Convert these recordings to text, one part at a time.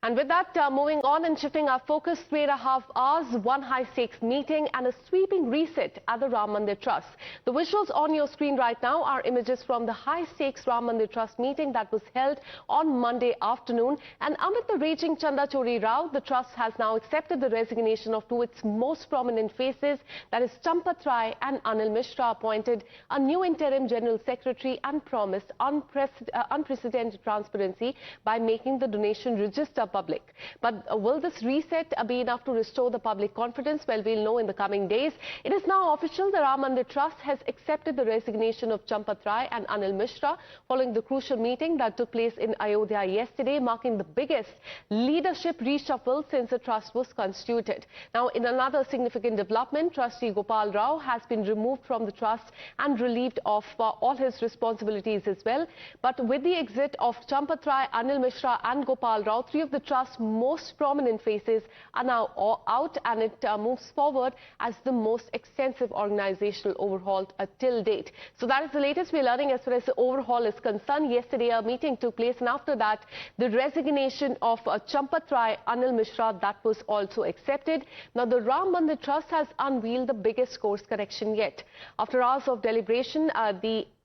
And with that, moving on and shifting our focus, 3.5 hours, one high-stakes meeting and a sweeping reset at the Ram Mandir Trust. The visuals on your screen right now are images from the high-stakes Ram Mandir Trust meeting that was held on Monday afternoon. And amid the raging Chanda Chori row, the Trust has now accepted the resignation of two of its most prominent faces, that is Champat Rai and Anil Mishra, appointed a new interim General Secretary and promised unprecedented transparency by making the donation register public. But will this reset be enough to restore the public confidence? Well, we'll know in the coming days. It is now official. The Ram Mandir Trust has accepted the resignation of Champat Rai and Anil Mishra following the crucial meeting that took place in Ayodhya yesterday, marking the biggest leadership reshuffle since the trust was constituted. Now, in another significant development, Trustee Gopal Rao has been removed from the trust and relieved of all his responsibilities as well. But with the exit of Champat Rai, Anil Mishra and Gopal Rao, three of the trust's most prominent faces are now out, and it moves forward as the most extensive organizational overhaul till date. So that is the latest we're learning as far as the overhaul is concerned. Yesterday a meeting took place, and after that the resignation of Champat Rai, Anil Mishra, that was also accepted. Now the Ram Mandir Trust has unveiled the biggest course correction yet. After hours of deliberation,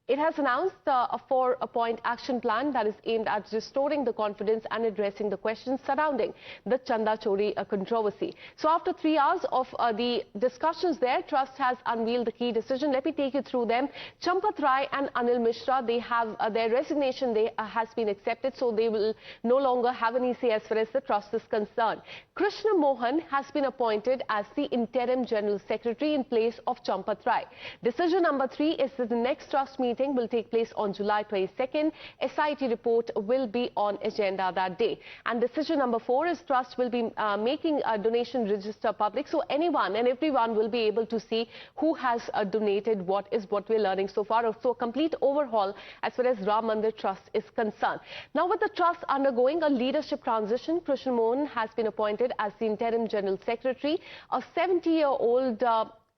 it has announced a 4-point action plan that is aimed at restoring the confidence and addressing the questions surrounding the Chanda Chori controversy. So after 3 hours of the discussions there, Trust has unveiled the key decision. Let me take you through them. Champat Rai and Anil Mishra, they have their resignation has been accepted, so they will no longer have any say as far as the Trust is concerned. Krishna Mohan has been appointed as the interim General Secretary in place of Champat Rai. Decision number 3 is that the next Trust meeting will take place on July 22nd. SIT report will be on agenda that day. And decision number 4 is Trust will be making a donation register public, so anyone and everyone will be able to see who has donated what is what we're learning so far. So a complete overhaul as far as Ram Mandir Trust is concerned. Now with the Trust undergoing a leadership transition, Krishna Mohan has been appointed as the interim General Secretary, a 70-year-old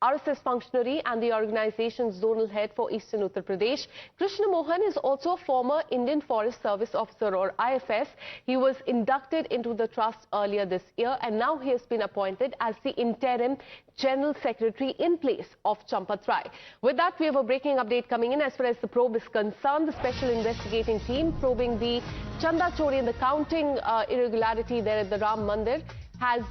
RSS functionary and the organization's zonal head for Eastern Uttar Pradesh. Krishna Mohan is also a former Indian Forest Service officer, or IFS. He was inducted into the trust earlier this year, and now he has been appointed as the interim General Secretary in place of Champat Rai. With that, we have a breaking update coming in as far as the probe is concerned. The special investigating team probing the Chanda Chori and the counting irregularity there at the Ram Mandir has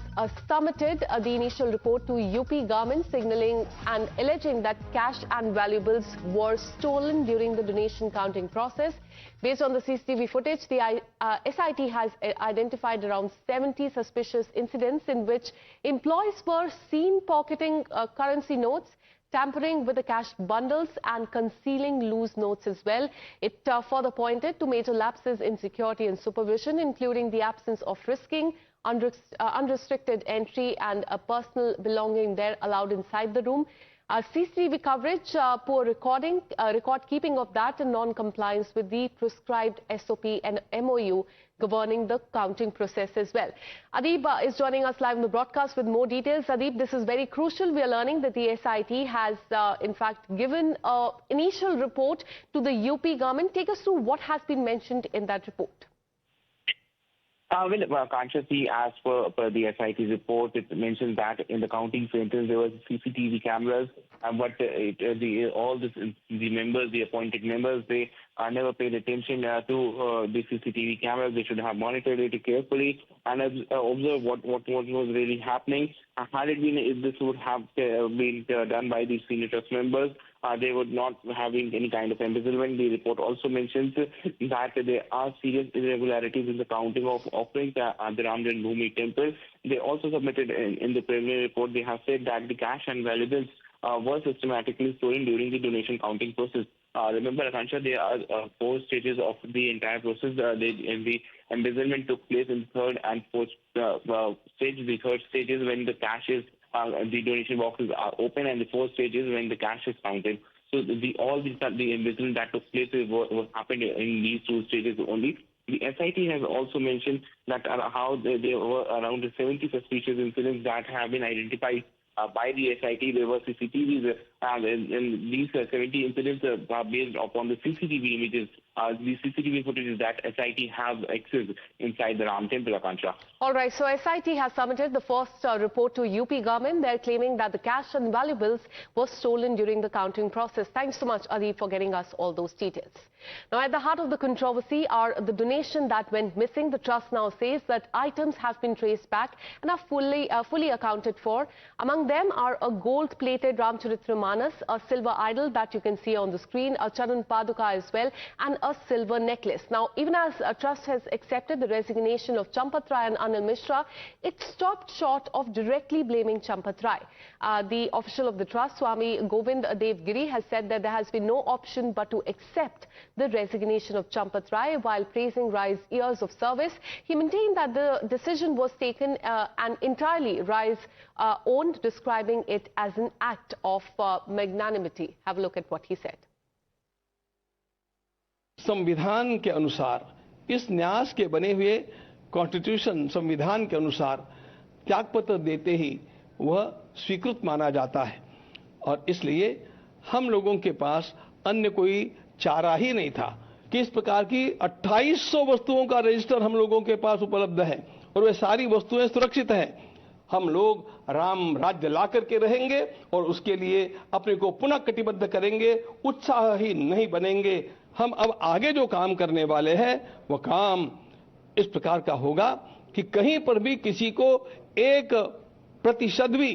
submitted the initial report to UP government, signaling and alleging that cash and valuables were stolen during the donation counting process. Based on the CCTV footage, the SIT has identified around 70 suspicious incidents in which employees were seen pocketing currency notes, tampering with the cash bundles and concealing loose notes as well. It further pointed to major lapses in security and supervision, including the absence of risking, unrestricted entry and a personal belonging there allowed inside the room. CCTV coverage, poor record keeping of that, and non-compliance with the prescribed SOP and MOU governing the counting process as well. Adib is joining us live in the broadcast with more details. Adib, this is very crucial. We are learning that the SIT has in fact given an initial report to the UP government. Take us through what has been mentioned in that report. Consciously, as per the SIT report, it mentions that in the counting centers there were CCTV cameras, but the appointed members, they never paid attention to the CCTV cameras. They should have monitored it carefully and observed what was really happening. Had it been, if this would have been done by the senior trust members, they would not having any kind of embezzlement. The report also mentions that there are serious irregularities in the counting of offerings at the Ram Janmabhoomi temple. They also submitted in the preliminary report, they have said that the cash and valuables were systematically stolen during the donation counting process. Remember, Akansha, there are 4 stages of the entire process. The embezzlement took place in the 3rd and 4th stage. The 3rd stage is when the cash is the donation boxes are open, and the 4th stage is when the cash is counted. So all the embezzlement that took place was happened in these 2 stages only. The SIT has also mentioned that how there were around 70 suspicious incidents that have been identified by the SIT. There were CCTVs, and these 70 incidents are based upon the CCTV images the CCTV footage that SIT have accessed inside the Ram Temple, Akansha. All right, so SIT has submitted the first report to UP government. They're claiming that the cash and valuables were stolen during the counting process. Thanks so much, Adi, for getting us all those details. Now, at the heart of the controversy are the donation that went missing. The trust now says that items have been traced back and are fully accounted for. Among them are a gold-plated Ramcharitmanas, a silver idol that you can see on the screen, a Charan Paduka as well, and a silver necklace. Now, even as a trust has accepted the resignation of Champat Rai and Anil Mishra, it stopped short of directly blaming Champat Rai. The official of the trust, Swami Govind Devgiri, has said that there has been no option but to accept the resignation of Champat Rai. While praising Rai's years of service, he maintained that the decision was taken and entirely Rai's owned, describing it as an act of magnanimity. Have a look at what he said. संविधान के अनुसार इस न्यास के बने हुए constitution संविधान के अनुसार त्यागपत्र देते ही वह स्वीकृत माना जाता है और इसलिए हम लोगों के पास अन्य कोई चारा ही नहीं था कि इस प्रकार की 2800 वस्तुओं का रजिस्टर हम लोगों के पास उपलब्ध है और वे सारी वस्तुएं सुरक्षित हैं। हम लोग राम राज्य ला करके रहेंगे और उसके लिए अपने को पुनः कटिबद्ध करेंगे, उत्साही नहीं बनेंगे। हम अब आगे जो काम करने वाले हैं वो काम इस प्रकार का होगा कि कहीं पर भी किसी को 1% भी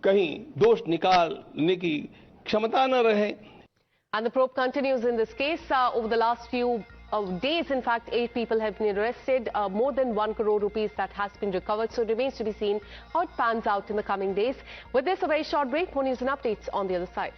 कहीं दोष निकालने की क्षमता न रहे। And the probe continues in this case. Over the last few days, in fact, 8 people have been arrested. More than 1 crore rupees that has been recovered. So it remains to be seen how it pans out in the coming days. With this, a very short break. More news and updates on the other side.